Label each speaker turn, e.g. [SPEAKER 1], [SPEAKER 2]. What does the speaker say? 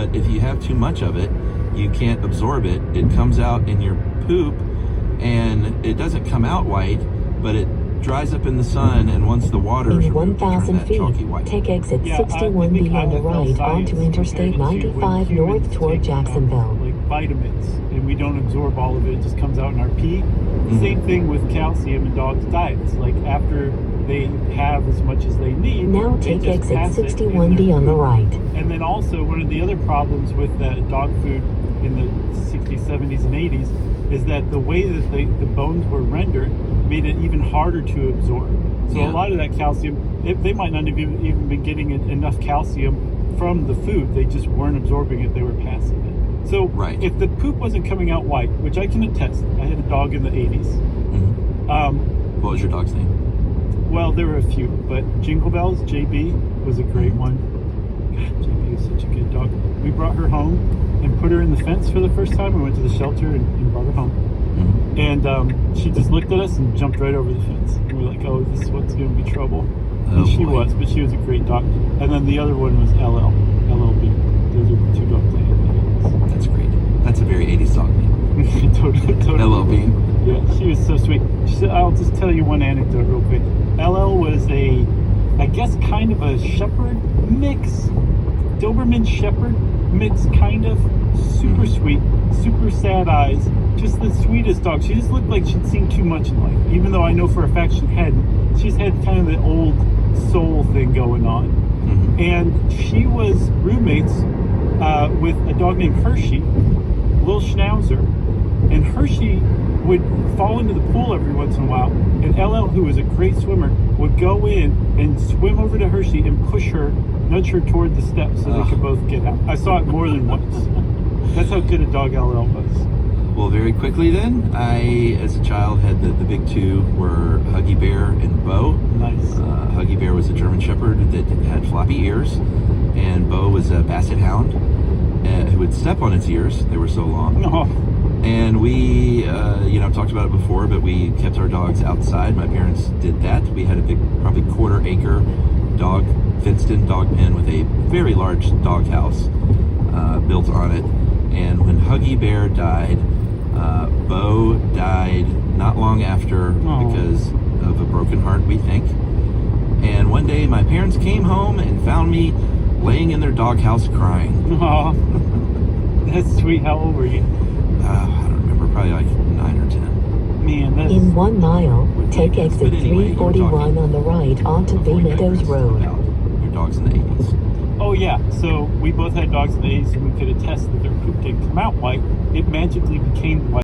[SPEAKER 1] but if you have too much of it, you can't absorb it. It comes out in your poop, and it doesn't come out white, but it dries up in the sun, and once the water is
[SPEAKER 2] In
[SPEAKER 1] removed, it turns
[SPEAKER 2] 1,000
[SPEAKER 1] that chalky
[SPEAKER 2] feet,
[SPEAKER 1] white.
[SPEAKER 2] take exit
[SPEAKER 3] Yeah,
[SPEAKER 2] 61B on the right onto Interstate 95 north toward Jacksonville.
[SPEAKER 3] Like vitamins, and we don't absorb all of it. It just comes out in our pee. Same thing with calcium in dogs' diets. Like after they have as much as they need,
[SPEAKER 2] Now
[SPEAKER 3] they
[SPEAKER 2] take
[SPEAKER 3] just
[SPEAKER 2] exit
[SPEAKER 3] pass it in
[SPEAKER 2] 61B
[SPEAKER 3] their
[SPEAKER 2] on the
[SPEAKER 3] food.
[SPEAKER 2] right.
[SPEAKER 3] And then also one of the other problems with dog food in the 60s, 70s, and 80s is that the way that the bones were rendered made it even harder to absorb. So a lot of that calcium, they might not have even been getting enough calcium from the food. They just weren't absorbing it. They were passing it. So if the poop wasn't coming out white, which I can attest, I had a dog in the 80s.
[SPEAKER 1] What was your dog's name?
[SPEAKER 3] Well, there were a few, but Jingle Bells, JB, was a great one. God, JB was such a good dog. We brought her home and put her in the fence for the first time. We went to the shelter and brought her home. And she just looked at us and jumped right over the fence. And we were like, oh, this is what's going to be trouble. And she was, but she was a great dog. And then the other one was LLB. Those are the two dogs I had.
[SPEAKER 1] That's great. That's a very 80s dog name.
[SPEAKER 3] Totally.
[SPEAKER 1] LL Bean.
[SPEAKER 3] Yeah, she was so sweet. I'll just tell you one anecdote real quick. LL was I guess kind of a shepherd mix, Doberman shepherd mix, kind of. Super sweet, super sad eyes, just the sweetest dog. She just looked like she'd seen too much in life, even though I know for a fact she hadn't. She's had kind of the old soul thing going on. And she was roommates with a dog named Hershey, little schnauzer, and Hershey would fall into the pool every once in a while, and LL, who was a great swimmer, would go in and swim over to Hershey and push her, nudge her toward the steps so they could both get out. I saw it more than once. That's how good a dog LL was.
[SPEAKER 1] Well, very quickly then, I, as a child, had the big two were Huggy Bear and Bo.
[SPEAKER 3] Nice.
[SPEAKER 1] Huggy Bear was a German Shepherd that had floppy ears, and Bo was a Basset Hound who would step on its ears. They were so long. And we, talked about it before, but we kept our dogs outside. My parents did that. We had a big, probably quarter-acre fenced-in dog pen with a very large dog house built on it. And when Huggy Bear died, Bo died not long after because of a broken heart, we think. And one day my parents came home and found me laying in their doghouse crying.
[SPEAKER 3] Oh, that's sweet. How old were you?
[SPEAKER 1] I don't remember, probably like 9 or 10.
[SPEAKER 3] Man, that's...
[SPEAKER 2] In 1 mile, take exit 341 on the right onto Bay Meadows Road.
[SPEAKER 1] Your dogs in the 80s.
[SPEAKER 3] Oh yeah, so we both had dogs in the 80s, and we could attest that their poop didn't come out white. It magically became white.